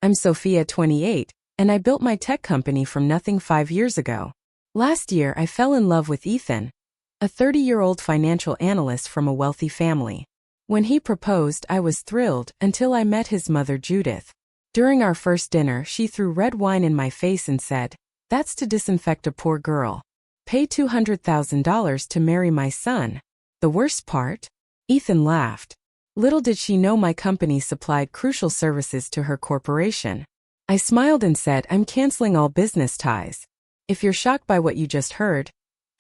I'm Sophia, 28, and I built my tech company from nothing 5 years ago. Last year I fell in love with Ethan, a 30-year-old financial analyst from a wealthy family. When he proposed, I was thrilled until I met his mother, Judith. During our first dinner, she threw red wine in my face and said, "That's to disinfect a poor girl. Pay $200,000 to marry my son." The worst part? Ethan laughed. Little did she know my company supplied crucial services to her corporation. I smiled and said, "I'm canceling all business ties." If you're shocked by what you just heard,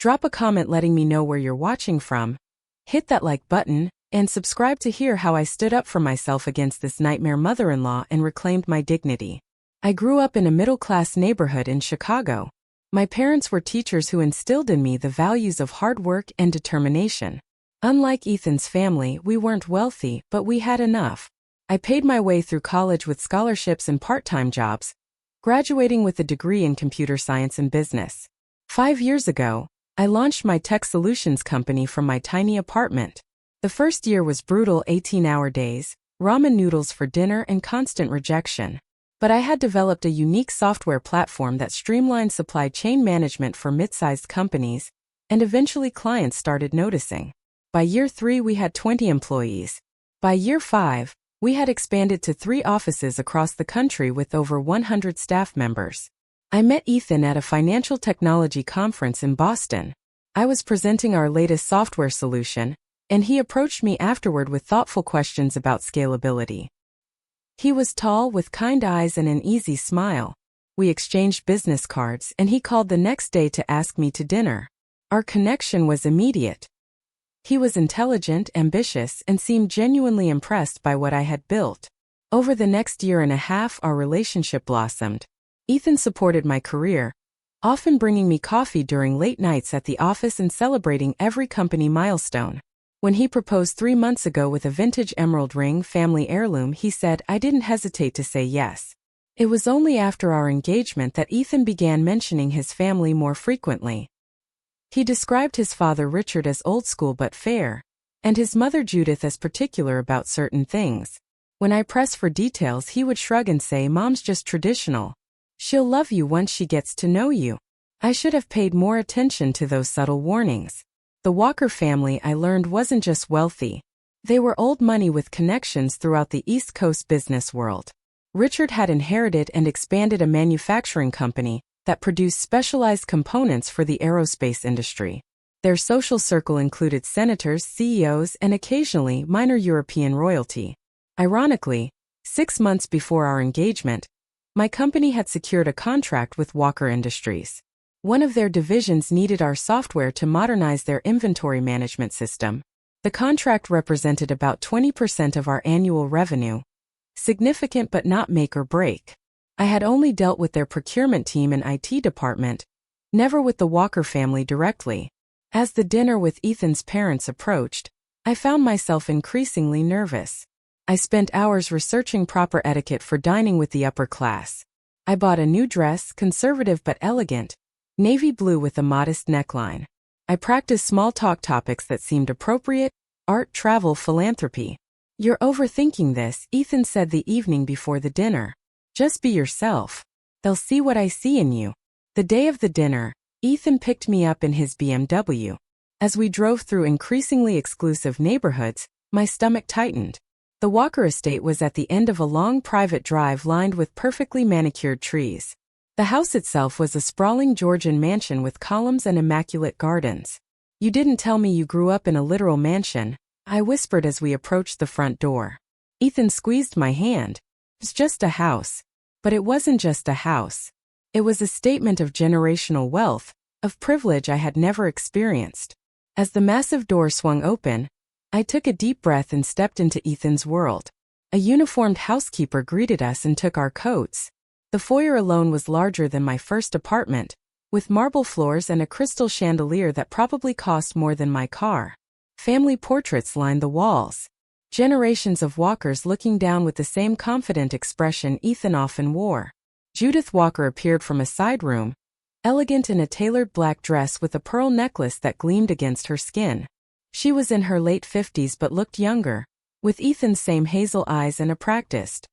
drop a comment letting me know where you're watching from, hit that like button, and subscribe to hear how I stood up for myself against this nightmare mother-in-law and reclaimed my dignity. I grew up in a middle-class neighborhood in Chicago. My parents were teachers who instilled in me the values of hard work and determination. Unlike Ethan's family, we weren't wealthy, but we had enough. I paid my way through college with scholarships and part-time jobs, graduating with a degree in computer science and business. 5 years ago, I launched my tech solutions company from my tiny apartment. The first year was brutal: 18-hour days, ramen noodles for dinner, and constant rejection. But I had developed a unique software platform that streamlined supply chain management for mid-sized companies, and eventually clients started noticing. By year 3, we had 20 employees. By year 5, we had expanded to 3 offices across the country with over 100 staff members. I met Ethan at a financial technology conference in Boston. I was presenting our latest software solution, and he approached me afterward with thoughtful questions about scalability. He was tall, with kind eyes and an easy smile. We exchanged business cards, and he called the next day to ask me to dinner. Our connection was immediate. He was intelligent, ambitious, and seemed genuinely impressed by what I had built. Over the next year and a half, our relationship blossomed. Ethan supported my career, often bringing me coffee during late nights at the office and celebrating every company milestone. When he proposed 3 months ago with a vintage emerald ring, family heirloom, he said, I didn't hesitate to say yes. It was only after our engagement that Ethan began mentioning his family more frequently. He described his father Richard as old school but fair, and his mother Judith as particular about certain things. When I pressed for details, he would shrug and say, "Mom's just traditional. She'll love you once she gets to know you." I should have paid more attention to those subtle warnings. The Walker family, I learned, wasn't just wealthy. They were old money with connections throughout the East Coast business world. Richard had inherited and expanded a manufacturing company that produced specialized components for the aerospace industry. Their social circle included senators, CEOs, and occasionally minor European royalty. Ironically, 6 months before our engagement, my company had secured a contract with Walker Industries. One of their divisions needed our software to modernize their inventory management system. The contract represented about 20% of our annual revenue. Significant but not make or break. I had only dealt with their procurement team and IT department, never with the Walker family directly. As the dinner with Ethan's parents approached, I found myself increasingly nervous. I spent hours researching proper etiquette for dining with the upper class. I bought a new dress, conservative but elegant, navy blue with a modest neckline. I practiced small talk topics that seemed appropriate: art, travel, philanthropy. "You're overthinking this," Ethan said the evening before the dinner. "Just be yourself. They'll see what I see in you." The day of the dinner, Ethan picked me up in his BMW. As we drove through increasingly exclusive neighborhoods, my stomach tightened. The Walker estate was at the end of a long private drive lined with perfectly manicured trees. The house itself was a sprawling Georgian mansion with columns and immaculate gardens. "You didn't tell me you grew up in a literal mansion," I whispered as we approached the front door. Ethan squeezed my hand. "It's just a house." But it wasn't just a house. It was a statement of generational wealth, of privilege I had never experienced. As the massive door swung open, I took a deep breath and stepped into Ethan's world. A uniformed housekeeper greeted us and took our coats. The foyer alone was larger than my first apartment, with marble floors and a crystal chandelier that probably cost more than my car. Family portraits lined the walls. Generations of Walkers looking down with the same confident expression Ethan often wore. Judith Walker appeared from a side room, elegant in a tailored black dress with a pearl necklace that gleamed against her skin. She was in her late 50s but looked younger, with Ethan's same hazel eyes and a practiced,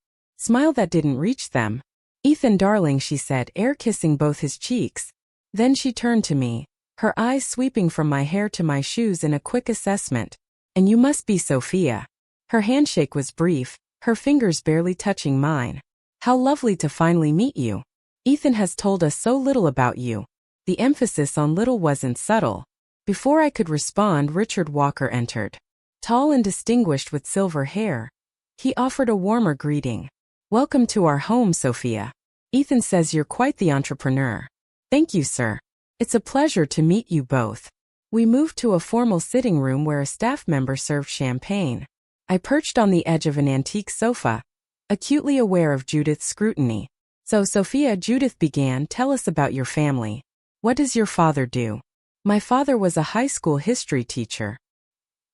smile that didn't reach them. Ethan, darling, she said, air-kissing both his cheeks. Then she turned to me, her eyes sweeping from my hair to my shoes in a quick assessment. And you must be Sophia. Her handshake was brief, her fingers barely touching mine. How lovely to finally meet you. Ethan has told us so little about you. The emphasis on little wasn't subtle. Before I could respond, Richard Walker entered. Tall and distinguished with silver hair. He offered a warmer greeting. Welcome to our home, Sophia. Ethan says you're quite the entrepreneur. Thank you, sir. It's a pleasure to meet you both. We moved to a formal sitting room where a staff member served champagne. I perched on the edge of an antique sofa, acutely aware of Judith's scrutiny. So, Sophia, Judith began, tell us about your family. What does your father do? My father was a high school history teacher.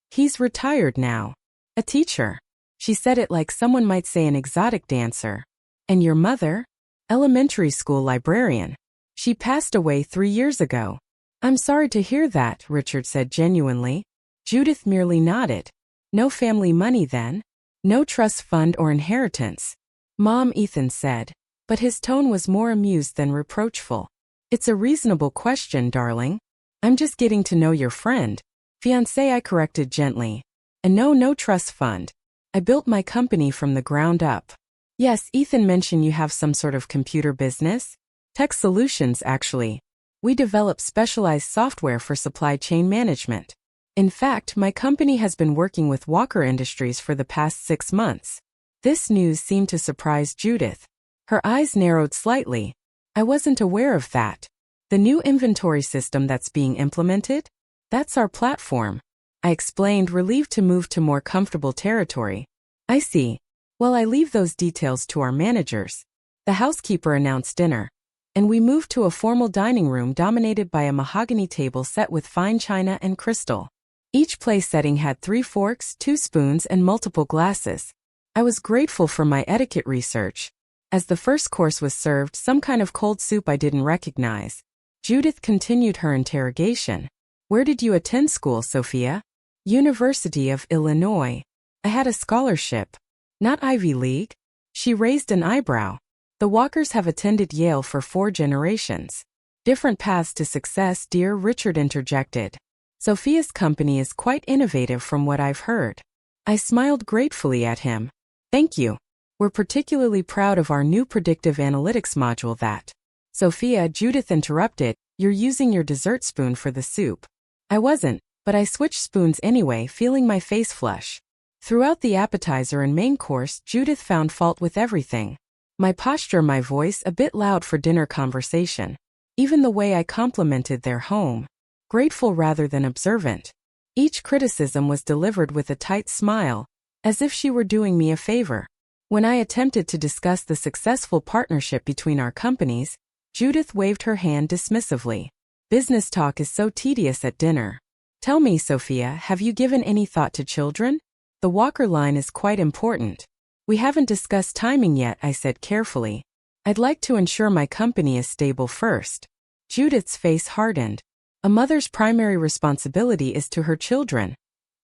He's retired now. A teacher. She said it like someone might say an exotic dancer. And your mother? Elementary school librarian. She passed away 3 years ago. I'm sorry to hear that, Richard said genuinely. Judith merely nodded. No family money then? No trust fund or inheritance? Mom, Ethan said, but his tone was more amused than reproachful. It's a reasonable question, darling. I'm just getting to know your friend. Fiancé, I corrected gently. And no trust fund. I built my company from the ground up. Yes, Ethan mentioned you have some sort of computer business? Tech solutions, actually. We develop specialized software for supply chain management. In fact, my company has been working with Walker Industries for the past 6 months. This news seemed to surprise Judith. Her eyes narrowed slightly. I wasn't aware of that. The new inventory system that's being implemented? That's our platform. I explained, relieved to move to more comfortable territory. I see. Well, I leave those details to our managers. The housekeeper announced dinner, and we moved to a formal dining room dominated by a mahogany table set with fine china and crystal. Each place setting had 3 forks, 2 spoons, and multiple glasses. I was grateful for my etiquette research. As the first course was served, some kind of cold soup I didn't recognize, Judith continued her interrogation. Where did you attend school, Sophia? University of Illinois. I had a scholarship. Not Ivy League? She raised an eyebrow. The Walkers have attended Yale for 4 generations. Different paths to success, dear, Richard interjected. Sophia's company is quite innovative from what I've heard. I smiled gratefully at him. Thank you. We're particularly proud of our new predictive analytics module that. Sophia, Judith interrupted, you're using your dessert spoon for the soup. I wasn't, but I switched spoons anyway, feeling my face flush. Throughout the appetizer and main course, Judith found fault with everything. My posture, my voice, a bit loud for dinner conversation. Even the way I complimented their home. Grateful rather than observant. Each criticism was delivered with a tight smile, as if she were doing me a favor. When I attempted to discuss the successful partnership between our companies, Judith waved her hand dismissively. Business talk is so tedious at dinner. Tell me, Sophia, have you given any thought to children? The Walker line is quite important. We haven't discussed timing yet, I said carefully. I'd like to ensure my company is stable first. Judith's face hardened. A mother's primary responsibility is to her children,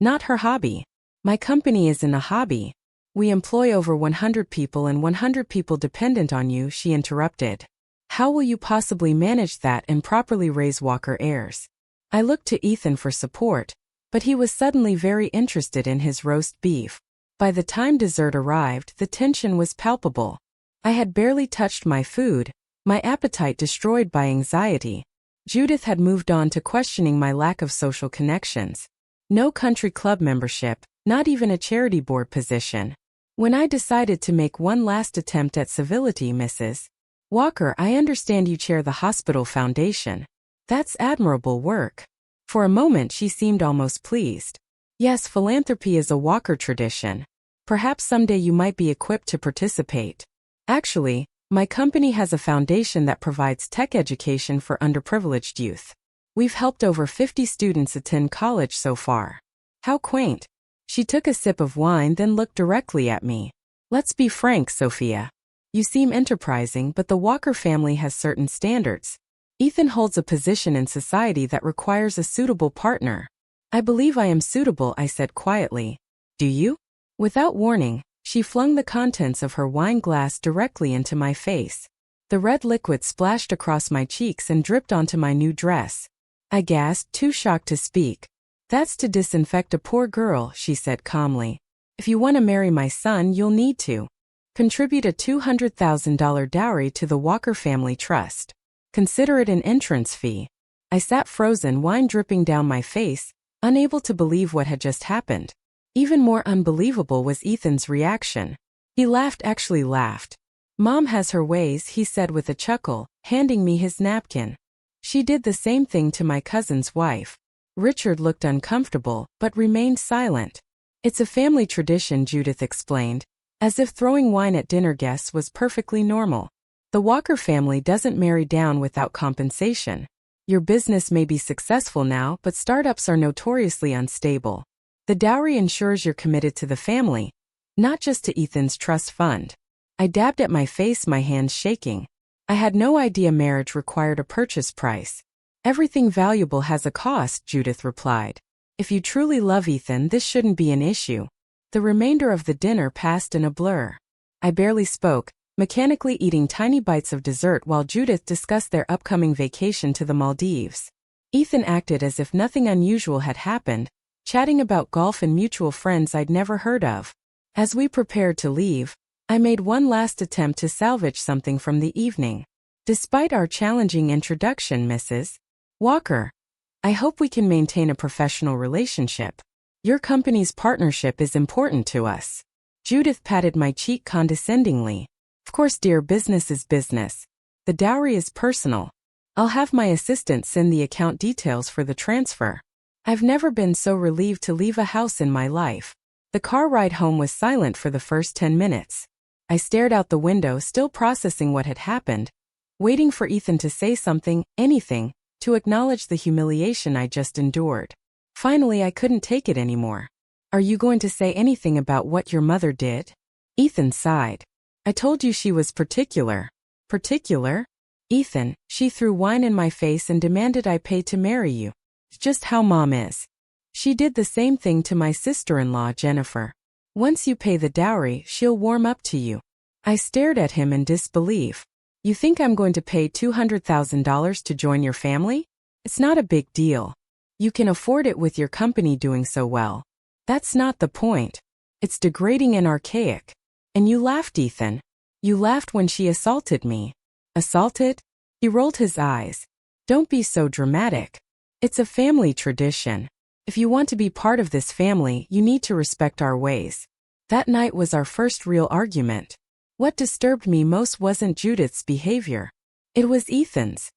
not her hobby. My company isn't a hobby. We employ over 100 people and 100 people dependent on you, she interrupted. How will you possibly manage that and properly raise Walker heirs? I looked to Ethan for support, but he was suddenly very interested in his roast beef. By the time dessert arrived, the tension was palpable. I had barely touched my food, my appetite destroyed by anxiety. Judith had moved on to questioning my lack of social connections. No country club membership, not even a charity board position. When I decided to make one last attempt at civility, Mrs. Walker, I understand you chair the hospital foundation. That's admirable work. For a moment she seemed almost pleased. Yes, philanthropy is a Walker tradition. Perhaps someday you might be equipped to participate. Actually, my company has a foundation that provides tech education for underprivileged youth. We've helped over 50 students attend college so far. How quaint. She took a sip of wine, then looked directly at me. Let's be frank, Sophia. You seem enterprising, but the Walker family has certain standards. Ethan holds a position in society that requires a suitable partner. I believe I am suitable, I said quietly. Do you? Without warning, She flung the contents of her wine glass directly into my face. The red liquid splashed across my cheeks and dripped onto my new dress. I gasped, too shocked to speak. "That's to disinfect a poor girl," she said calmly. "If you want to marry my son, you'll need to contribute a $200,000 dowry to the Walker Family Trust. Consider it an entrance fee." I sat frozen, wine dripping down my face, unable to believe what had just happened. Even more unbelievable was Ethan's reaction. He laughed, actually laughed. "Mom has her ways," he said with a chuckle, handing me his napkin. "She did the same thing to my cousin's wife." Richard looked uncomfortable, but remained silent. "It's a family tradition," Judith explained, as if throwing wine at dinner guests was perfectly normal. "The Walker family doesn't marry down without compensation. Your business may be successful now, but startups are notoriously unstable. The dowry ensures you're committed to the family, not just to Ethan's trust fund." I dabbed at my face, my hands shaking. I had no idea marriage required a purchase price. "Everything valuable has a cost," Judith replied. "If you truly love Ethan, this shouldn't be an issue." The remainder of the dinner passed in a blur. I barely spoke, mechanically eating tiny bites of dessert while Judith discussed their upcoming vacation to the Maldives. Ethan acted as if nothing unusual had happened, chatting about golf and mutual friends I'd never heard of. As we prepared to leave, I made one last attempt to salvage something from the evening. "Despite our challenging introduction, Mrs. Walker, I hope we can maintain a professional relationship. Your company's partnership is important to us." Judith patted my cheek condescendingly. "Of course, dear, business is business. The dowry is personal. I'll have my assistant send the account details for the transfer." I've never been so relieved to leave a house in my life. The car ride home was silent for the first 10 minutes. I stared out the window, still processing what had happened, waiting for Ethan to say something, anything, to acknowledge the humiliation I just endured. Finally, I couldn't take it anymore. "Are you going to say anything about what your mother did?" Ethan sighed. "I told you she was particular." "Particular?" "Ethan, she threw wine in my face and demanded I pay to marry you. It's just how Mom is. She did the same thing to my sister-in-law, Jennifer. Once you pay the dowry, she'll warm up to you." I stared at him in disbelief. "You think I'm going to pay $200,000 to join your family? It's not a big deal. You can afford it with your company doing so well. That's not the point. It's degrading and archaic. And you laughed, Ethan. You laughed when she assaulted me." "Assaulted?" He rolled his eyes. "Don't be so dramatic. It's a family tradition. If you want to be part of this family, you need to respect our ways." That night was our first real argument. What disturbed me most wasn't Judith's behavior. It was Ethan's.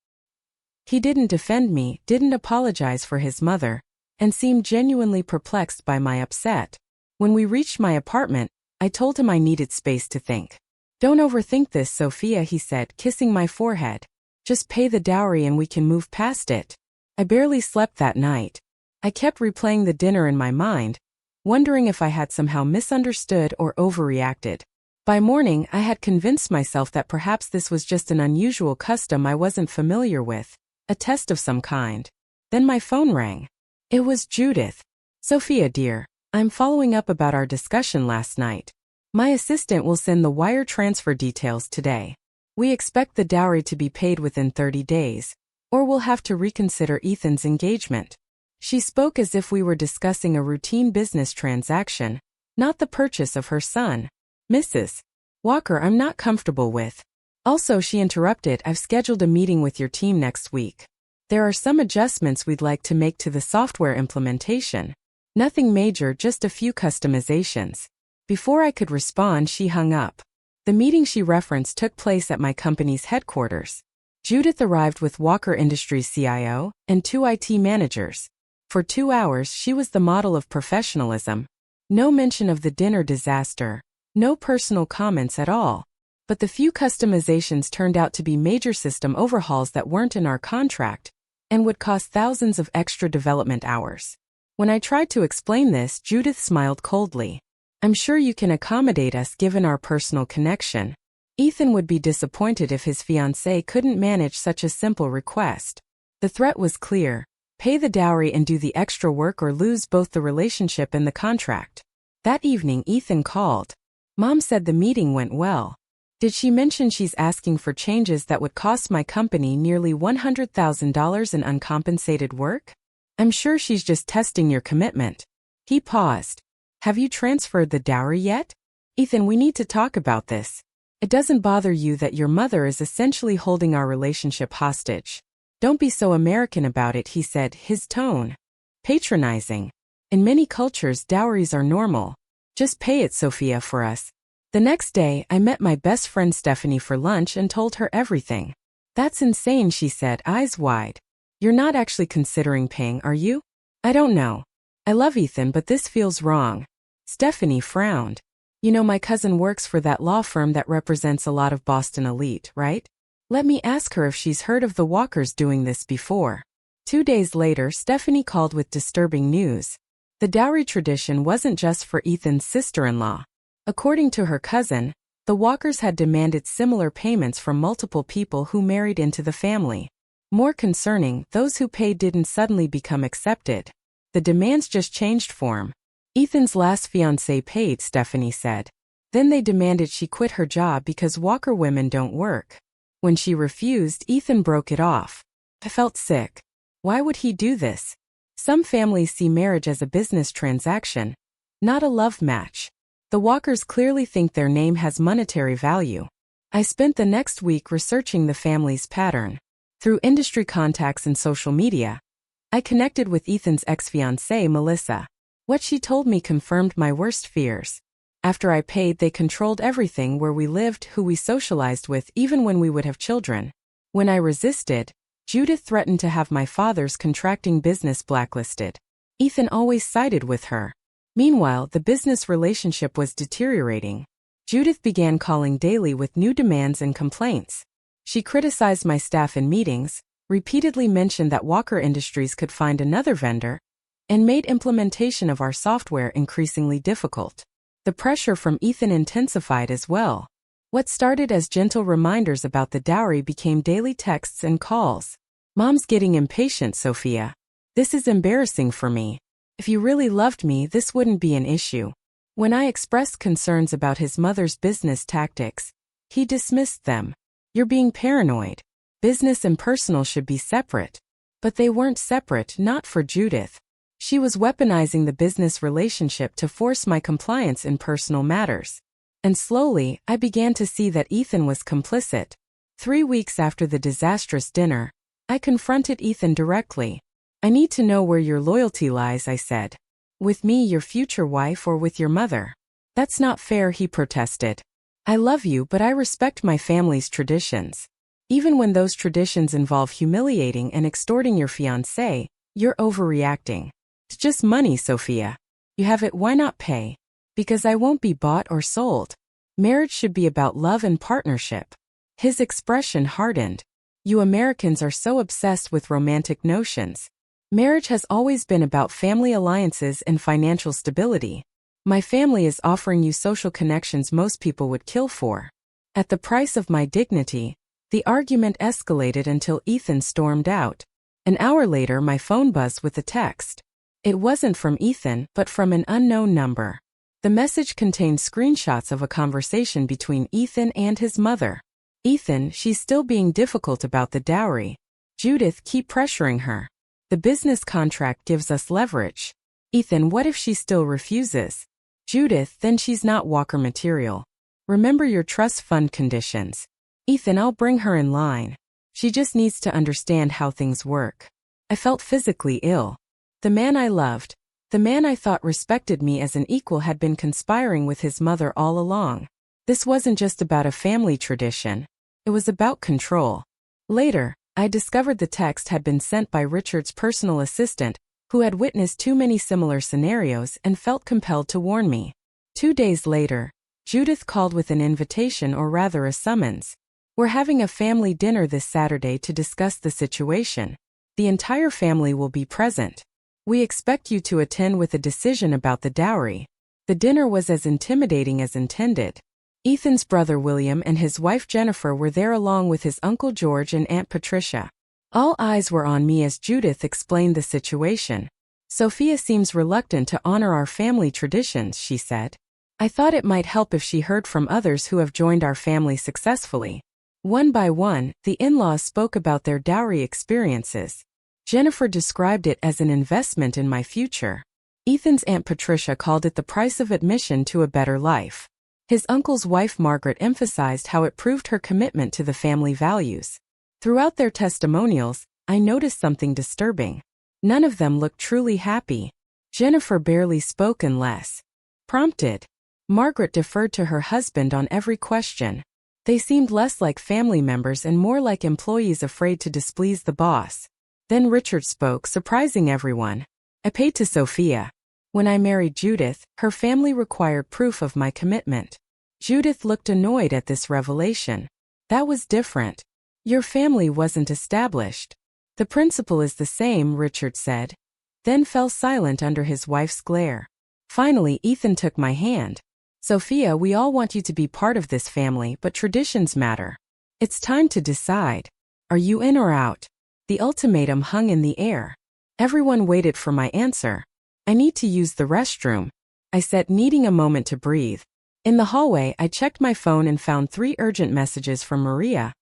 He didn't defend me, didn't apologize for his mother, and seemed genuinely perplexed by my upset. When we reached my apartment, I told him I needed space to think. "Don't overthink this, Sophia," he said, kissing my forehead. "Just pay the dowry and we can move past it." I barely slept that night. I kept replaying the dinner in my mind, wondering if I had somehow misunderstood or overreacted. By morning, I had convinced myself that perhaps this was just an unusual custom I wasn't familiar with, a test of some kind. Then my phone rang. It was Judith. "Sophia, dear, I'm following up about our discussion last night. My assistant will send the wire transfer details today. We expect the dowry to be paid within 30 days, or we'll have to reconsider Ethan's engagement." She spoke as if we were discussing a routine business transaction, not the purchase of her son. "Mrs. Walker, I'm not comfortable with." Also, she interrupted, "I've scheduled a meeting with your team next week. There are some adjustments we'd like to make to the software implementation. Nothing major, just a few customizations." Before I could respond, she hung up. The meeting she referenced took place at my company's headquarters. Judith arrived with Walker Industries CIO and 2 IT managers. For 2 hours, she was the model of professionalism. No mention of the dinner disaster, no personal comments at all. But the few customizations turned out to be major system overhauls that weren't in our contract and would cost thousands of extra development hours. When I tried to explain this, Judith smiled coldly. "I'm sure you can accommodate us given our personal connection. Ethan would be disappointed if his fiancée couldn't manage such a simple request." The threat was clear. Pay the dowry and do the extra work or lose both the relationship and the contract. That evening, Ethan called. Mom said the meeting went well. Did she mention she's asking for changes that would cost my company nearly $100,000 in uncompensated work? I'm sure she's just testing your commitment. He paused. Have you transferred the dowry yet? Ethan, we need to talk about this. It doesn't bother you that your mother is essentially holding our relationship hostage. Don't be so American about it, he said, his tone patronizing. In many cultures, dowries are normal. Just pay it, Sophia, for us. The next day, I met my best friend Stephanie for lunch and told her everything. That's insane, she said, eyes wide. You're not actually considering paying, are you? I don't know. I love Ethan, but this feels wrong. Stephanie frowned. You know, my cousin works for that law firm that represents a lot of Boston elite, right? Let me ask her if she's heard of the Walkers doing this before. 2 days later, Stephanie called with disturbing news. The dowry tradition wasn't just for Ethan's sister-in-law. According to her cousin, the Walkers had demanded similar payments from multiple people who married into the family. More concerning, those who paid didn't suddenly become accepted. The demands just changed form. Ethan's last fiancé paid, Stephanie said. Then they demanded she quit her job because Walker women don't work. When she refused, Ethan broke it off. I felt sick. Why would he do this? Some families see marriage as a business transaction, not a love match. The Walkers clearly think their name has monetary value. I spent the next week researching the family's pattern. Through industry contacts and social media, I connected with Ethan's ex-fiancée, Melissa. What she told me confirmed my worst fears. After I paid, they controlled everything: where we lived, who we socialized with, even when we would have children. When I resisted, Judith threatened to have my father's contracting business blacklisted. Ethan always sided with her. Meanwhile, the business relationship was deteriorating. Judith began calling daily with new demands and complaints. She criticized my staff in meetings, repeatedly mentioned that Walker Industries could find another vendor, and made implementation of our software increasingly difficult. The pressure from Ethan intensified as well. What started as gentle reminders about the dowry became daily texts and calls. Mom's getting impatient, Sophia. This is embarrassing for me. If you really loved me, this wouldn't be an issue. When I expressed concerns about his mother's business tactics, he dismissed them. You're being paranoid. Business and personal should be separate. But they weren't separate, not for Judith. She was weaponizing the business relationship to force my compliance in personal matters. And slowly, I began to see that Ethan was complicit. 3 weeks after the disastrous dinner, I confronted Ethan directly. I need to know where your loyalty lies, I said. With me, your future wife, or with your mother? That's not fair, he protested. I love you, but I respect my family's traditions. Even when those traditions involve humiliating and extorting your fiancé, you're overreacting. It's just money, Sophia. You have it, why not pay? Because I won't be bought or sold. Marriage should be about love and partnership. His expression hardened. You Americans are so obsessed with romantic notions. Marriage has always been about family alliances and financial stability. My family is offering you social connections most people would kill for. At the price of my dignity, the argument escalated until Ethan stormed out. An hour later, my phone buzzed with a text. It wasn't from Ethan, but from an unknown number. The message contained screenshots of a conversation between Ethan and his mother. Ethan, she's still being difficult about the dowry. Judith, keep pressuring her. The business contract gives us leverage. Ethan, what if she still refuses? Judith, then she's not Walker material. Remember your trust fund conditions. Ethan, I'll bring her in line. She just needs to understand how things work. I felt physically ill. The man I loved, the man I thought respected me as an equal, had been conspiring with his mother all along. This wasn't just about a family tradition. It was about control. Later, I discovered the text had been sent by Richard's personal assistant, who had witnessed too many similar scenarios and felt compelled to warn me. 2 days later, Judith called with an invitation, or rather a summons. We're having a family dinner this Saturday to discuss the situation. The entire family will be present. We expect you to attend with a decision about the dowry. The dinner was as intimidating as intended. Ethan's brother William and his wife Jennifer were there, along with his Uncle George and Aunt Patricia. All eyes were on me as Judith explained the situation. Sophia seems reluctant to honor our family traditions, she said. I thought it might help if she heard from others who have joined our family successfully. One by one, the in-laws spoke about their dowry experiences. Jennifer described it as an investment in my future. Ethan's Aunt Patricia called it the price of admission to a better life. His uncle's wife Margaret emphasized how it proved her commitment to the family values. Throughout their testimonials, I noticed something disturbing. None of them looked truly happy. Jennifer barely spoke unless prompted. Margaret deferred to her husband on every question. They seemed less like family members and more like employees afraid to displease the boss. Then Richard spoke, surprising everyone. I paid to Sophia. When I married Judith, her family required proof of my commitment. Judith looked annoyed at this revelation. That was different. Your family wasn't established. The principle is the same, Richard said, then fell silent under his wife's glare. Finally, Ethan took my hand. Sophia, we all want you to be part of this family, but traditions matter. It's time to decide. Are you in or out? The ultimatum hung in the air. Everyone waited for my answer. I need to use the restroom, I said, needing a moment to breathe. In the hallway, I checked my phone and found 3 urgent messages from Maria,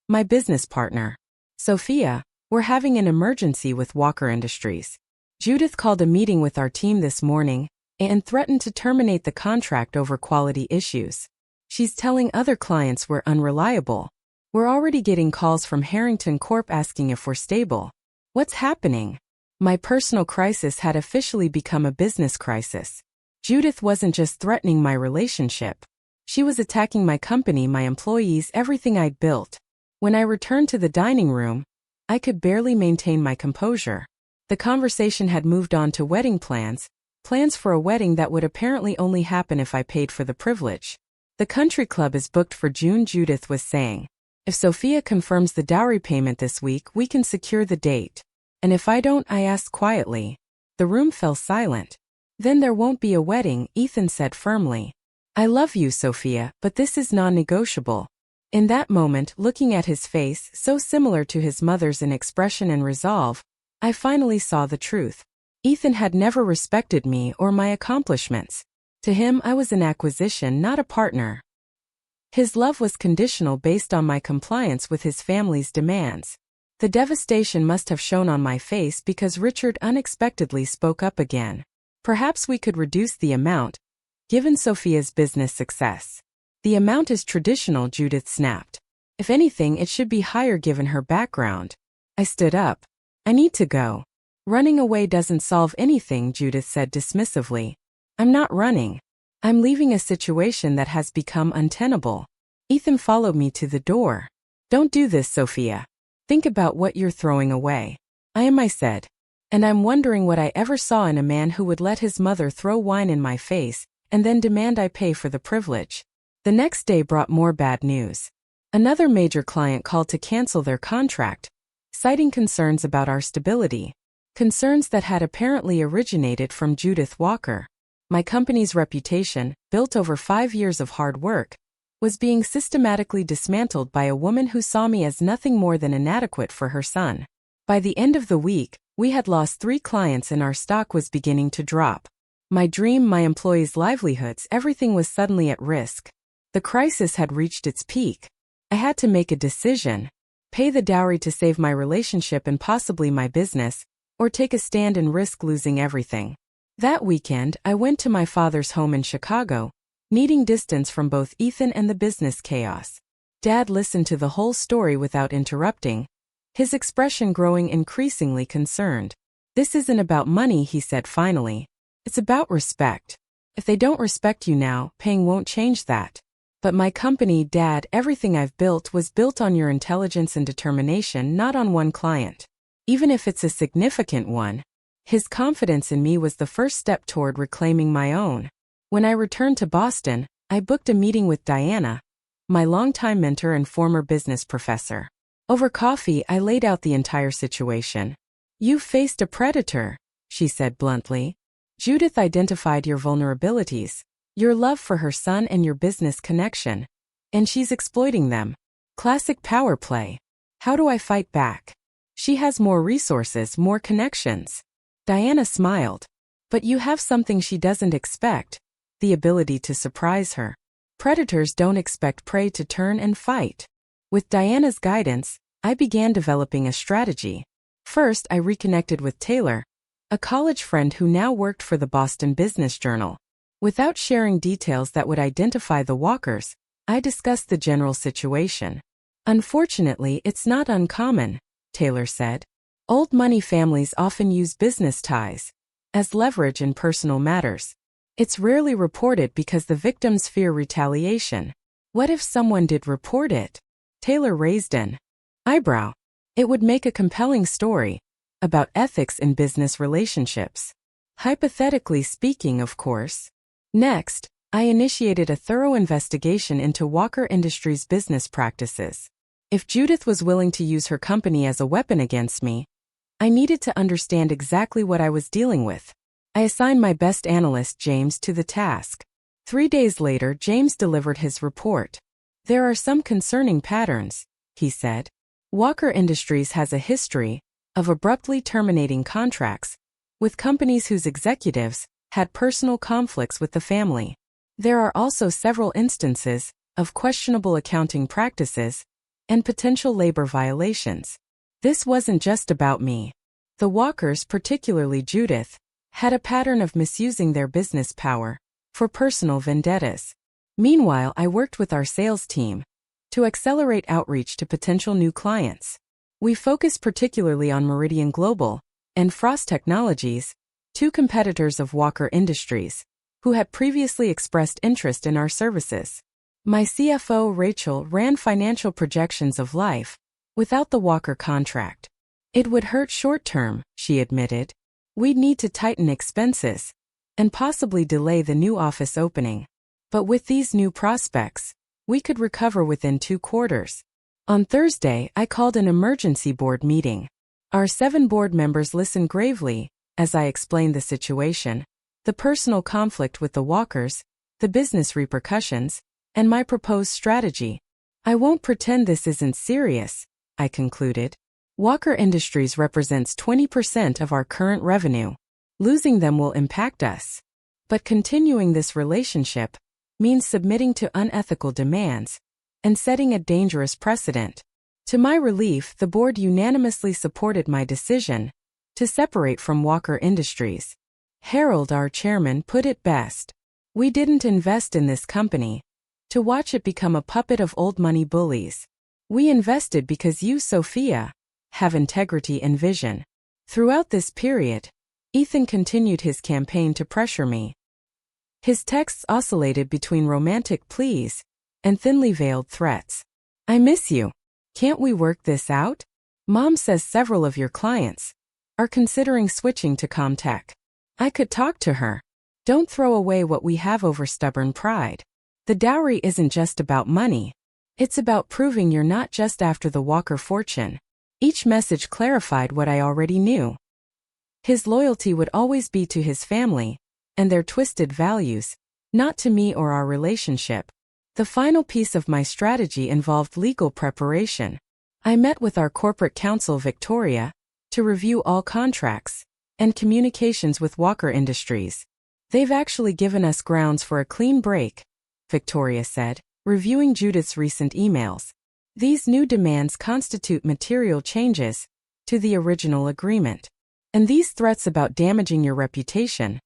my business partner. Sophia, we're having an emergency with Walker Industries. Judith called a meeting with our team this morning and threatened to terminate the contract over quality issues. She's telling other clients we're unreliable. We're already getting calls from Harrington Corp asking if we're stable. What's happening? My personal crisis had officially become a business crisis. Judith wasn't just threatening my relationship. She was attacking my company, my employees, everything I'd built. When I returned to the dining room, I could barely maintain my composure. The conversation had moved on to wedding plans for a wedding that would apparently only happen if I paid for the privilege. The country club is booked for June, Judith was saying. If Sophia confirms the dowry payment this week, we can secure the date. And if I don't, I asked quietly. The room fell silent. Then there won't be a wedding, Ethan said firmly. I love you, Sophia, but this is non-negotiable. In that moment, looking at his face, so similar to his mother's in expression and resolve, I finally saw the truth. Ethan had never respected me or my accomplishments. To him, I was an acquisition, not a partner. His love was conditional based on my compliance with his family's demands. The devastation must have shown on my face because Richard unexpectedly spoke up again. Perhaps we could reduce the amount, given Sophia's business success. The amount is traditional, Judith snapped. If anything, it should be higher given her background. I stood up. I need to go. Running away doesn't solve anything, Judith said dismissively. I'm not running. I'm leaving a situation that has become untenable. Ethan followed me to the door. Don't do this, Sophia. Think about what you're throwing away. I said. And I'm wondering what I ever saw in a man who would let his mother throw wine in my face and then demand I pay for the privilege. The next day brought more bad news. Another major client called to cancel their contract, citing concerns about our stability. Concerns that had apparently originated from Judith Walker. My company's reputation, built over 5 years of hard work, was being systematically dismantled by a woman who saw me as nothing more than inadequate for her son. By the end of the week, we had lost 3 clients and our stock was beginning to drop. My dream, my employees' livelihoods, everything was suddenly at risk. The crisis had reached its peak. I had to make a decision. Pay the dowry to save my relationship and possibly my business, or take a stand and risk losing everything. That weekend, I went to my father's home in Chicago, needing distance from both Ethan and the business chaos. Dad listened to the whole story without interrupting, his expression growing increasingly concerned. This isn't about money, he said finally. It's about respect. If they don't respect you now, paying won't change that. But my company, Dad, everything I've built was built on your intelligence and determination, not on one client. Even if it's a significant one. His confidence in me was the first step toward reclaiming my own. When I returned to Boston, I booked a meeting with Diana, my longtime mentor and former business professor. Over coffee, I laid out the entire situation. You faced a predator, she said bluntly. Judith identified your vulnerabilities, your love for her son and your business connection. And she's exploiting them. Classic power play. How do I fight back? She has more resources, more connections. Diana smiled. But you have something she doesn't expect. the ability to surprise her. Predators don't expect prey to turn and fight. With Diana's guidance, I began developing a strategy. First, I reconnected with Taylor, a college friend who now worked for the Boston Business Journal. Without sharing details that would identify the walkers, I discussed the general situation. "Unfortunately, it's not uncommon," Taylor said. "Old money families often use business ties as leverage in personal matters. It's rarely reported because the victims fear retaliation." "What if someone did report it?" Taylor raised an eyebrow. "It would make a compelling story about ethics in business relationships. Hypothetically speaking, of course." Next, I initiated a thorough investigation into Walker Industries' business practices. If Judith was willing to use her company as a weapon against me, I needed to understand exactly what I was dealing with. I assigned my best analyst, James, to the task. 3 days later, James delivered his report. "There are some concerning patterns," he said. "Walker Industries has a history of abruptly terminating contracts with companies whose executives had personal conflicts with the family. There are also several instances of questionable accounting practices and potential labor violations. This wasn't just about me. The Walkers, particularly Judith, had a pattern of misusing their business power for personal vendettas. Meanwhile, I worked with our sales team to accelerate outreach to potential new clients. We focused particularly on Meridian Global and Frost Technologies, 2 competitors of Walker Industries, who had previously expressed interest in our services. My CFO, Rachel, ran financial projections of life without the Walker contract. "It would hurt short-term," she admitted. "We'd need to tighten expenses and possibly delay the new office opening. But with these new prospects, we could recover within 2 quarters." On Thursday, I called an emergency board meeting. Our 7 board members listened gravely as I explained the situation, the personal conflict with the Walkers, the business repercussions, and my proposed strategy. "I won't pretend this isn't serious," I concluded. "Walker Industries represents 20% of our current revenue. Losing them will impact us. But continuing this relationship means submitting to unethical demands and setting a dangerous precedent." To my relief, the board unanimously supported my decision to separate from Walker Industries. Harold, our chairman, put it best. "We didn't invest in this company to watch it become a puppet of old money bullies. We invested because you, Sophia, have integrity and vision." Throughout this period, Ethan continued his campaign to pressure me. His texts oscillated between romantic pleas and thinly veiled threats. "I miss you. Can't we work this out? Mom says several of your clients are considering switching to Comtech. I could talk to her. Don't throw away what we have over stubborn pride. The dowry isn't just about money. It's about proving you're not just after the Walker fortune." Each message clarified what I already knew. His loyalty would always be to his family and their twisted values, not to me or our relationship. The final piece of my strategy involved legal preparation. I met with our corporate counsel, Victoria, to review all contracts and communications with Walker Industries. "They've actually given us grounds for a clean break," Victoria said, reviewing Judith's recent emails. "These new demands constitute material changes to the original agreement. And these threats about damaging your reputation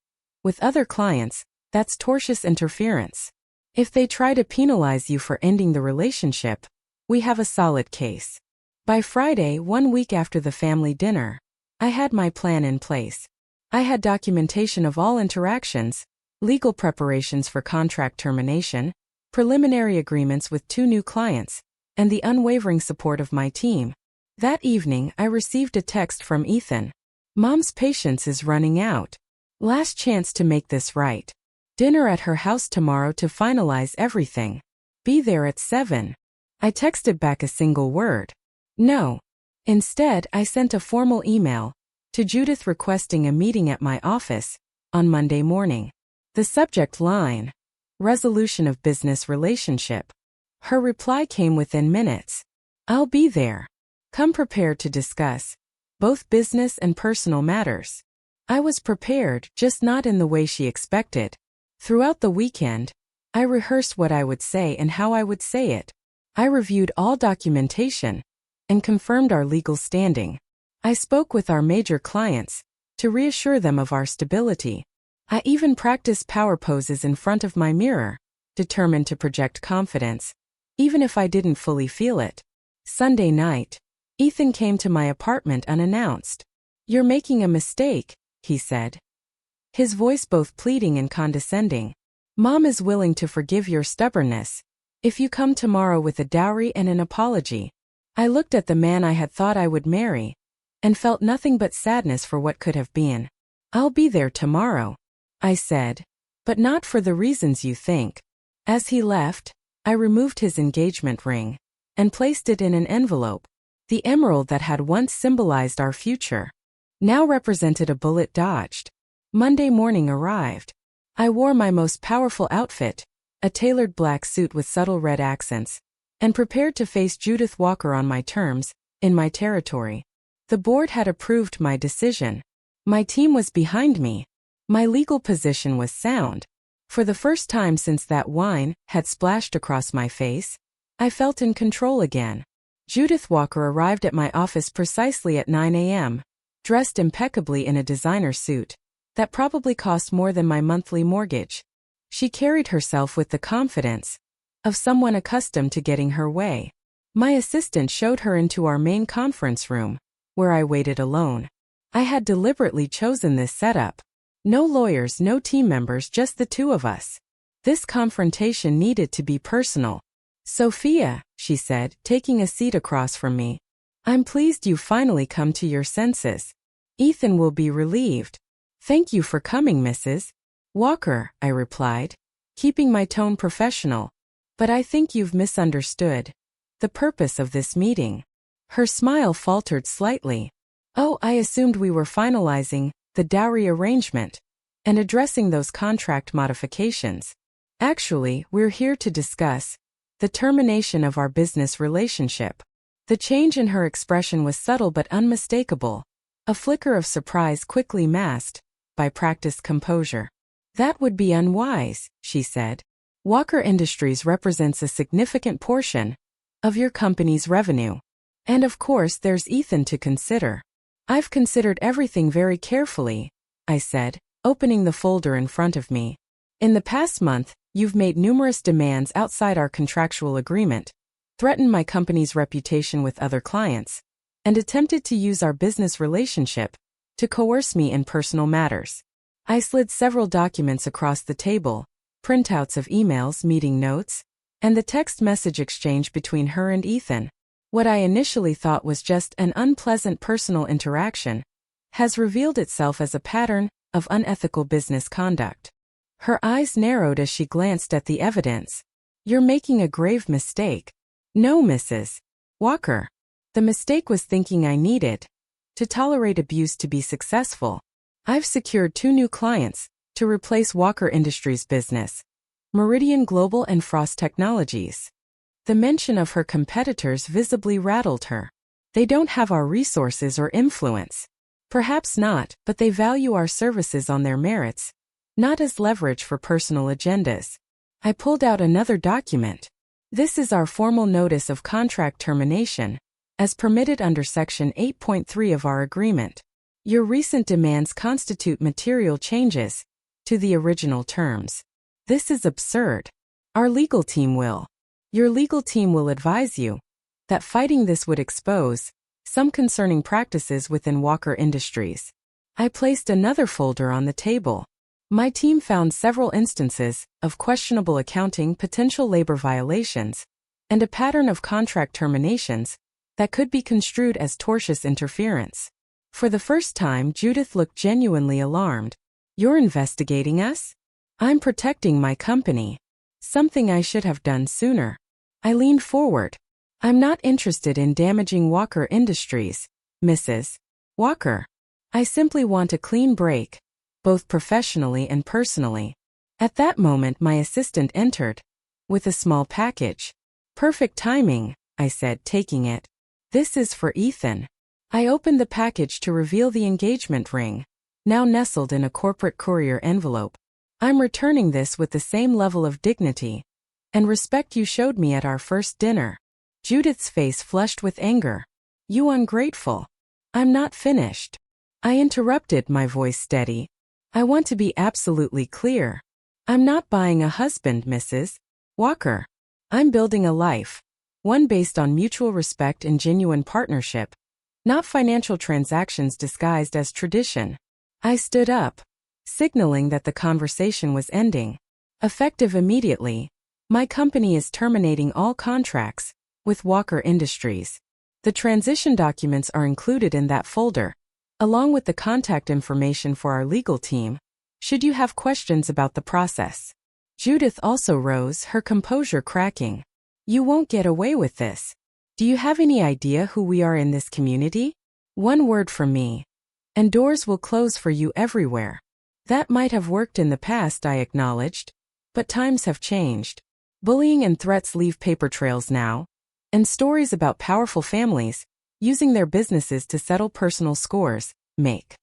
with other clients, that's tortious interference. If they try to penalize you for ending the relationship, we have a solid case." By Friday, 1 week after the family dinner, I had my plan in place. I had documentation of all interactions, legal preparations for contract termination, preliminary agreements with 2 new clients, and the unwavering support of my team. That evening, I received a text from Ethan. "Mom's patience is running out. Last chance to make this right. Dinner at her house tomorrow to finalize everything. Be there at 7. I texted back a single word. "No." Instead, I sent a formal email to Judith requesting a meeting at my office on Monday morning. The subject line: Resolution of Business Relationship. Her reply came within minutes. "I'll be there. Come prepared to discuss both business and personal matters." I was prepared, just not in the way she expected. Throughout the weekend, I rehearsed what I would say and how I would say it. I reviewed all documentation and confirmed our legal standing. I spoke with our major clients to reassure them of our stability. I even practiced power poses in front of my mirror, determined to project confidence, even if I didn't fully feel it. Sunday night, Ethan came to my apartment unannounced. "You're making a mistake," he said, his voice both pleading and condescending. "Mom is willing to forgive your stubbornness if you come tomorrow with a dowry and an apology." I looked at the man I had thought I would marry and felt nothing but sadness for what could have been. "I'll be there tomorrow," I said, "but not for the reasons you think." As he left, I removed his engagement ring and placed it in an envelope. The emerald that had once symbolized our future now represented a bullet dodged. Monday morning arrived. I wore my most powerful outfit, a tailored black suit with subtle red accents, and prepared to face Judith Walker on my terms, in my territory. The board had approved my decision. My team was behind me. My legal position was sound. For the first time since that wine had splashed across my face, I felt in control again. Judith Walker arrived at my office precisely at 9 a.m., dressed impeccably in a designer suit that probably cost more than my monthly mortgage. She carried herself with the confidence of someone accustomed to getting her way. My assistant showed her into our main conference room, where I waited alone. I had deliberately chosen this setup. No lawyers, no team members, just the two of us. This confrontation needed to be personal. "Sophia," she said, taking a seat across from me, "I'm pleased you've finally come to your senses. Ethan will be relieved." "Thank you for coming, Mrs. Walker," I replied, keeping my tone professional. "But I think you've misunderstood the purpose of this meeting." Her smile faltered slightly. "Oh, I assumed we were finalizing the dowry arrangement and addressing those contract modifications. Actually, we're here to discuss the termination of our business relationship." The change in her expression was subtle but unmistakable, a flicker of surprise quickly masked by practiced composure. "That would be unwise," she said. "Walker Industries represents a significant portion of your company's revenue. And of course there's Ethan to consider." "I've considered everything very carefully," I said, opening the folder in front of me. "In the past month, you've made numerous demands outside our contractual agreement, threatened my company's reputation with other clients, and attempted to use our business relationship to coerce me in personal matters." I slid several documents across the table, printouts of emails, meeting notes, and the text message exchange between her and Ethan. What I initially thought was just an unpleasant personal interaction has revealed itself as a pattern of unethical business conduct. Her eyes narrowed as she glanced at the evidence. "You're making a grave mistake." "No, Mrs. Walker. The mistake was thinking I needed to tolerate abuse to be successful. I've secured 2 new clients to replace Walker Industries' business, Meridian Global and Frost Technologies." The mention of her competitors visibly rattled her. "They don't have our resources or influence." "Perhaps not, but they value our services on their merits, not as leverage for personal agendas." I pulled out another document. "This is our formal notice of contract termination, as permitted under Section 8.3 of our agreement. Your recent demands constitute material changes to the original terms. This is absurd. Our legal team will. Your legal team will advise you that fighting this would expose some concerning practices within Walker Industries." I placed another folder on the table. My team found several instances of questionable accounting, potential labor violations, and a pattern of contract terminations that could be construed as tortious interference. For the first time, Judith looked genuinely alarmed. "You're investigating us?" "I'm protecting my company. Something I should have done sooner." I leaned forward. "I'm not interested in damaging Walker Industries, Mrs. Walker. I simply want a clean break, both professionally and personally." At that moment my assistant entered with a small package. "Perfect timing," I said, taking it. "This is for Ethan." I opened the package to reveal the engagement ring, now nestled in a corporate courier envelope. I'm returning this with the same level of dignity and respect you showed me at our first dinner. Judith's face flushed with anger. You ungrateful. I'm not finished. I interrupted, my voice steady. I want to be absolutely clear. I'm not buying a husband, Mrs. Walker. I'm building a life. One based on mutual respect and genuine partnership. Not financial transactions disguised as tradition. I stood up, signaling that the conversation was ending. Effective immediately, my company is terminating all contracts with Walker Industries. The transition documents are included in that folder, along with the contact information for our legal team, should you have questions about the process. Judith also rose, her composure cracking. You won't get away with this. Do you have any idea who we are in this community? One word from me, and doors will close for you everywhere. That might have worked in the past, I acknowledged, but times have changed. Bullying and threats leave paper trails now, and stories about powerful families using their businesses to settle personal scores make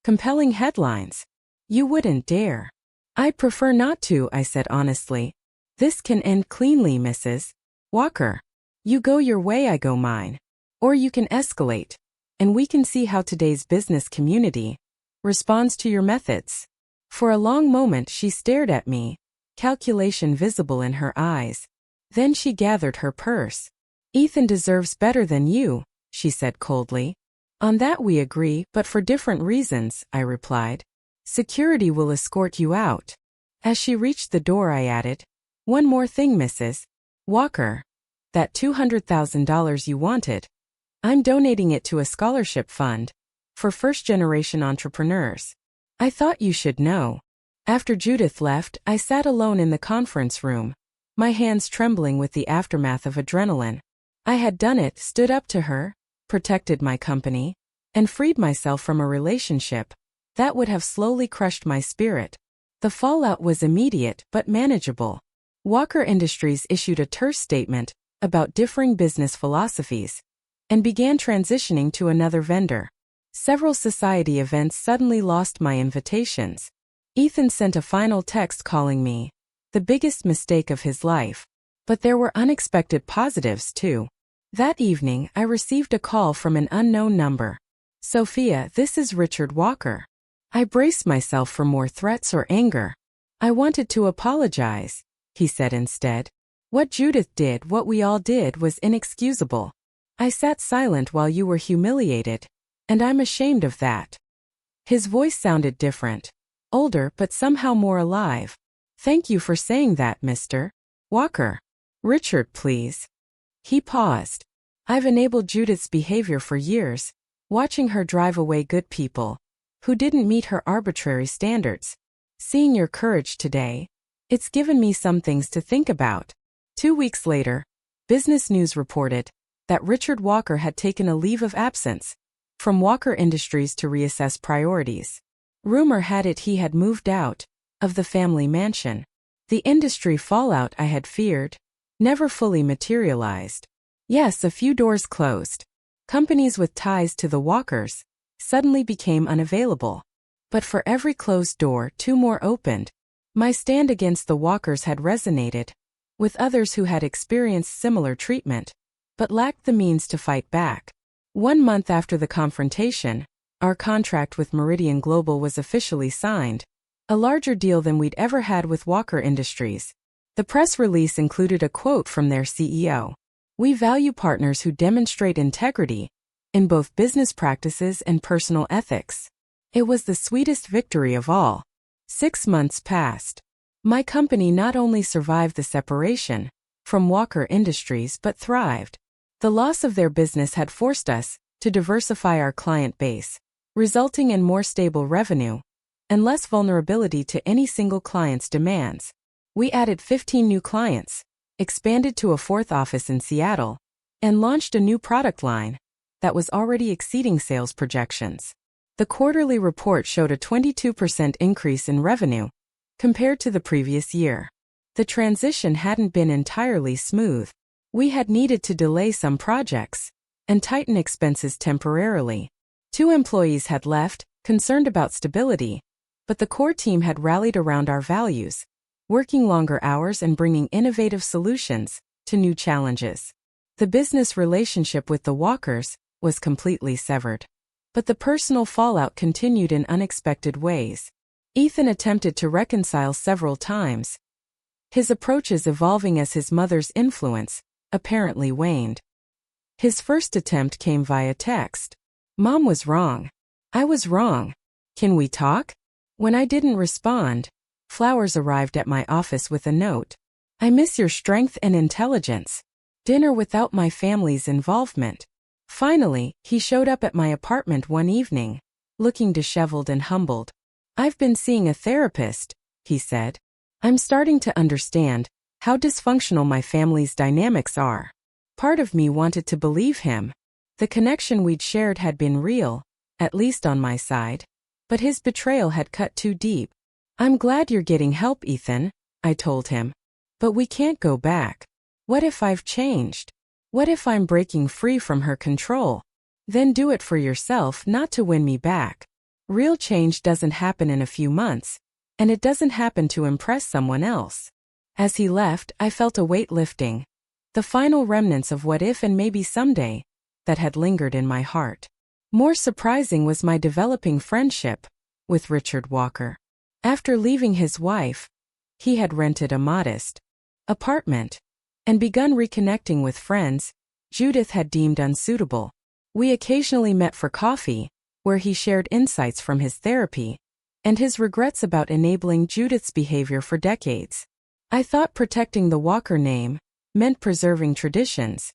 compelling headlines. You wouldn't dare. I'd prefer not to, I said honestly. This can end cleanly, Mrs. Walker. You go your way, I go mine. Or you can escalate, and we can see how today's business community responds to your methods. For a long moment she stared at me, calculation visible in her eyes. Then she gathered her purse. Ethan deserves better than you, she said coldly. On that we agree, but for different reasons, I replied. Security will escort you out. As she reached the door, I added, one more thing, Mrs. Walker. That $200,000 you wanted, I'm donating it to a scholarship fund for first-generation entrepreneurs. I thought you should know. After Judith left, I sat alone in the conference room, my hands trembling with the aftermath of adrenaline. I had done it, stood up to her, protected my company, and freed myself from a relationship that would have slowly crushed my spirit. The fallout was immediate but manageable. Walker Industries issued a terse statement about differing business philosophies and began transitioning to another vendor. Several society events suddenly lost my invitations. Ethan sent a final text calling me the biggest mistake of his life. But there were unexpected positives too. That evening, I received a call from an unknown number. Sophia, this is Richard Walker. I braced myself for more threats or anger. I wanted to apologize, he said instead. What Judith did, what we all did, was inexcusable. I sat silent while you were humiliated, and I'm ashamed of that. His voice sounded different, older but somehow more alive. Thank you for saying that, Mr. Walker. Richard, please. He paused. I've enabled Judith's behavior for years, watching her drive away good people who didn't meet her arbitrary standards. Seeing your courage today, it's given me some things to think about. 2 weeks later, Business News reported that Richard Walker had taken a leave of absence from Walker Industries to reassess priorities. Rumor had it he had moved out of the family mansion. The industry fallout I had feared never fully materialized. Yes, a few doors closed. Companies with ties to the Walkers suddenly became unavailable. But for every closed door, 2 more opened. My stand against the Walkers had resonated with others who had experienced similar treatment, but lacked the means to fight back. 1 month after the confrontation, our contract with Meridian Global was officially signed, a larger deal than we'd ever had with Walker Industries. The press release included a quote from their CEO. We value partners who demonstrate integrity in both business practices and personal ethics. It was the sweetest victory of all. 6 months passed. My company not only survived the separation from Walker Industries but thrived. The loss of their business had forced us to diversify our client base, resulting in more stable revenue and less vulnerability to any single client's demands. We added 15 new clients, expanded to a 4th office in Seattle, and launched a new product line that was already exceeding sales projections. The quarterly report showed a 22% increase in revenue compared to the previous year. The transition hadn't been entirely smooth. We had needed to delay some projects and tighten expenses temporarily. 2 employees had left, concerned about stability, But the core team had rallied around our values, working longer hours and bringing innovative solutions to new challenges. The business relationship with the Walkers was completely severed. But the personal fallout continued in unexpected ways. Ethan attempted to reconcile several times, his approaches evolving as his mother's influence apparently waned. His first attempt came via text. "Mom was wrong. I was wrong. Can we talk?" When I didn't respond, Flowers arrived at my office with a note. "I miss your strength and intelligence. Dinner without my family's involvement." Finally, he showed up at my apartment one evening, looking disheveled and humbled. "I've been seeing a therapist," he said. "I'm starting to understand how dysfunctional my family's dynamics are." Part of me wanted to believe him. The connection we'd shared had been real, at least on my side. But his betrayal had cut too deep. "I'm glad you're getting help, Ethan," I told him. "But we can't go back. What if I've changed? What if I'm breaking free from her control? Then do it for yourself, not to win me back. Real change doesn't happen in a few months, and it doesn't happen to impress someone else." As he left, I felt a weight lifting. The final remnants of what if and maybe someday that had lingered in my heart. More surprising was my developing friendship with Richard Walker. After leaving his wife, he had rented a modest apartment and begun reconnecting with friends Judith had deemed unsuitable. We occasionally met for coffee, where he shared insights from his therapy and his regrets about enabling Judith's behavior for decades. "I thought protecting the Walker name meant preserving traditions,"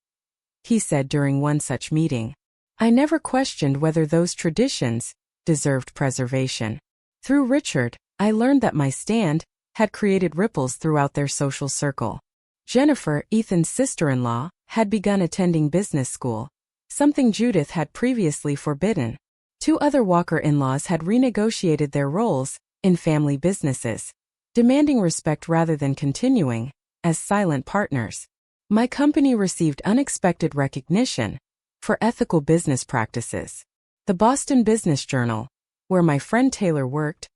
he said during one such meeting. "I never questioned whether those traditions deserved preservation. Through Richard, I learned that my stand had created ripples throughout their social circle. Jennifer, Ethan's sister-in-law, had begun attending business school, something Judith had previously forbidden. 2 other Walker in-laws had renegotiated their roles in family businesses, demanding respect rather than continuing as silent partners. My company received unexpected recognition for ethical business practices. The Boston Business Journal, where my friend Taylor worked,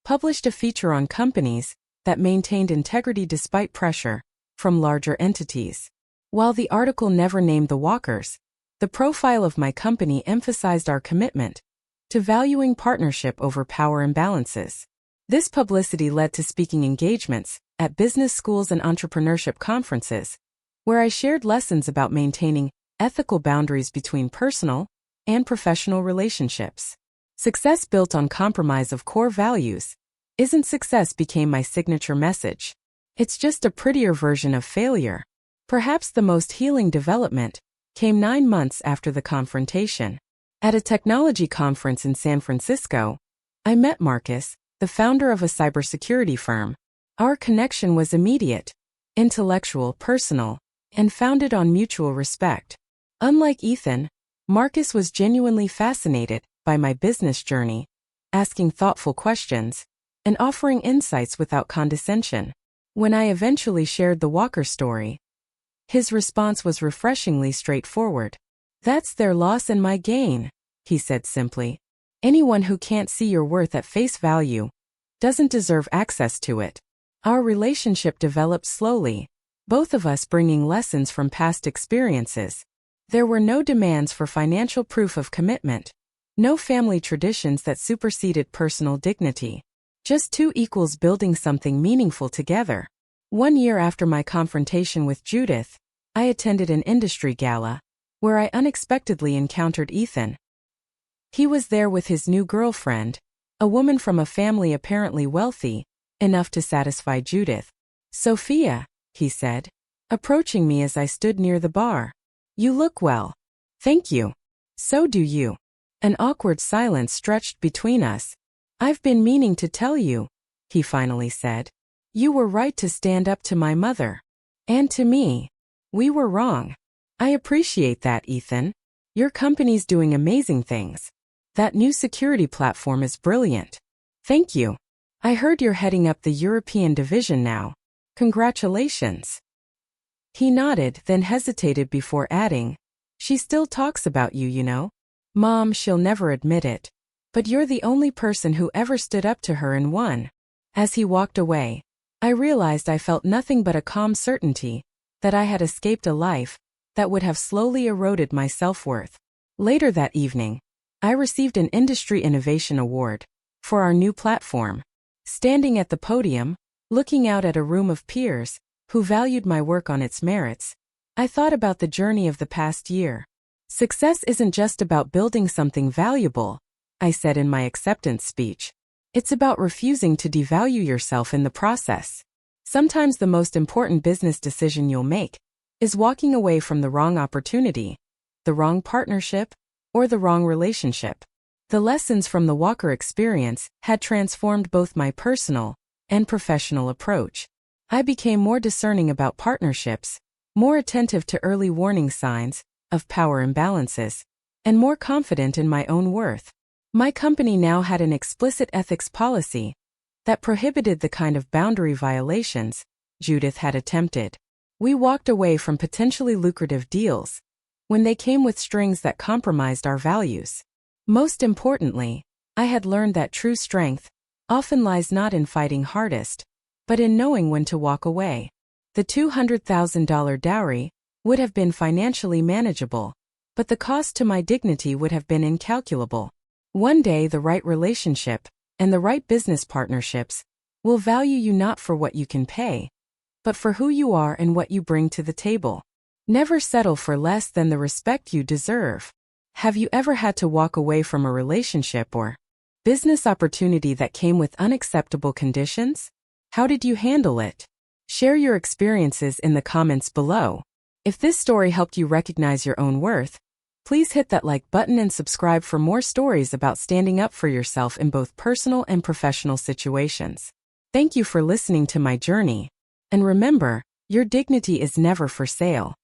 published a feature on companies that maintained integrity despite pressure from larger entities. While the article never named the Walkers, the profile of my company emphasized our commitment to valuing partnership over power imbalances. This publicity led to speaking engagements at business schools and entrepreneurship conferences, where I shared lessons about maintaining ethical boundaries between personal and professional relationships. "Success built on compromise of core values isn't success" became my signature message. It's just a prettier version of failure. Perhaps the most healing development came 9 months after the confrontation. At a technology conference in San Francisco, I met Marcus, the founder of a cybersecurity firm. Our connection was immediate, intellectual, personal, and founded on mutual respect. Unlike Ethan, Marcus was genuinely fascinated by my business journey, asking thoughtful questions and offering insights without condescension. When I eventually shared the Walker story, his response was refreshingly straightforward. "That's their loss and my gain," he said simply. "Anyone who can't see your worth at face value doesn't deserve access to it." Our relationship developed slowly, both of us bringing lessons from past experiences. There were no demands for financial proof of commitment, no family traditions that superseded personal dignity. Just 2 equals building something meaningful together. 1 year after my confrontation with Judith, I attended an industry gala, where I unexpectedly encountered Ethan. He was there with his new girlfriend, a woman from a family apparently wealthy enough to satisfy Judith. "Sophia," he said, approaching me as I stood near the bar. "You look well." "Thank you. So do you." An awkward silence stretched between us. "I've been meaning to tell you," he finally said. "You were right to stand up to my mother. And to me. We were wrong." "I appreciate that, Ethan. Your company's doing amazing things. That new security platform is brilliant." "Thank you. I heard you're heading up the European division now. Congratulations." He nodded, then hesitated before adding, "She still talks about you, you know. Mom, she'll never admit it, But you're the only person who ever stood up to her and won. As he walked away, I realized I felt nothing but a calm certainty that I had escaped a life that would have slowly eroded my self-worth. Later that evening, I received an Industry Innovation Award for our new platform. Standing at the podium, looking out at a room of peers who valued my work on its merits, I thought about the journey of the past year. Success isn't just about building something valuable, I said in my acceptance speech. It's about refusing to devalue yourself in the process. Sometimes the most important business decision you'll make is walking away from the wrong opportunity, the wrong partnership, or the wrong relationship. The lessons from the Walker experience had transformed both my personal and professional approach. I became more discerning about partnerships, more attentive to early warning signs of power imbalances, and more confident in my own worth. My company now had an explicit ethics policy that prohibited the kind of boundary violations Judith had attempted. We walked away from potentially lucrative deals when they came with strings that compromised our values. Most importantly, I had learned that true strength often lies not in fighting hardest, but in knowing when to walk away. The $200,000 dowry would have been financially manageable, but the cost to my dignity would have been incalculable. One day the right relationship and the right business partnerships will value you not for what you can pay, but for who you are and what you bring to the table. Never settle for less than the respect you deserve. Have you ever had to walk away from a relationship or business opportunity that came with unacceptable conditions? How did you handle it? Share your experiences in the comments below. If this story helped you recognize your own worth, please hit that like button and subscribe for more stories about standing up for yourself in both personal and professional situations. Thank you for listening to my journey. And remember, your dignity is never for sale.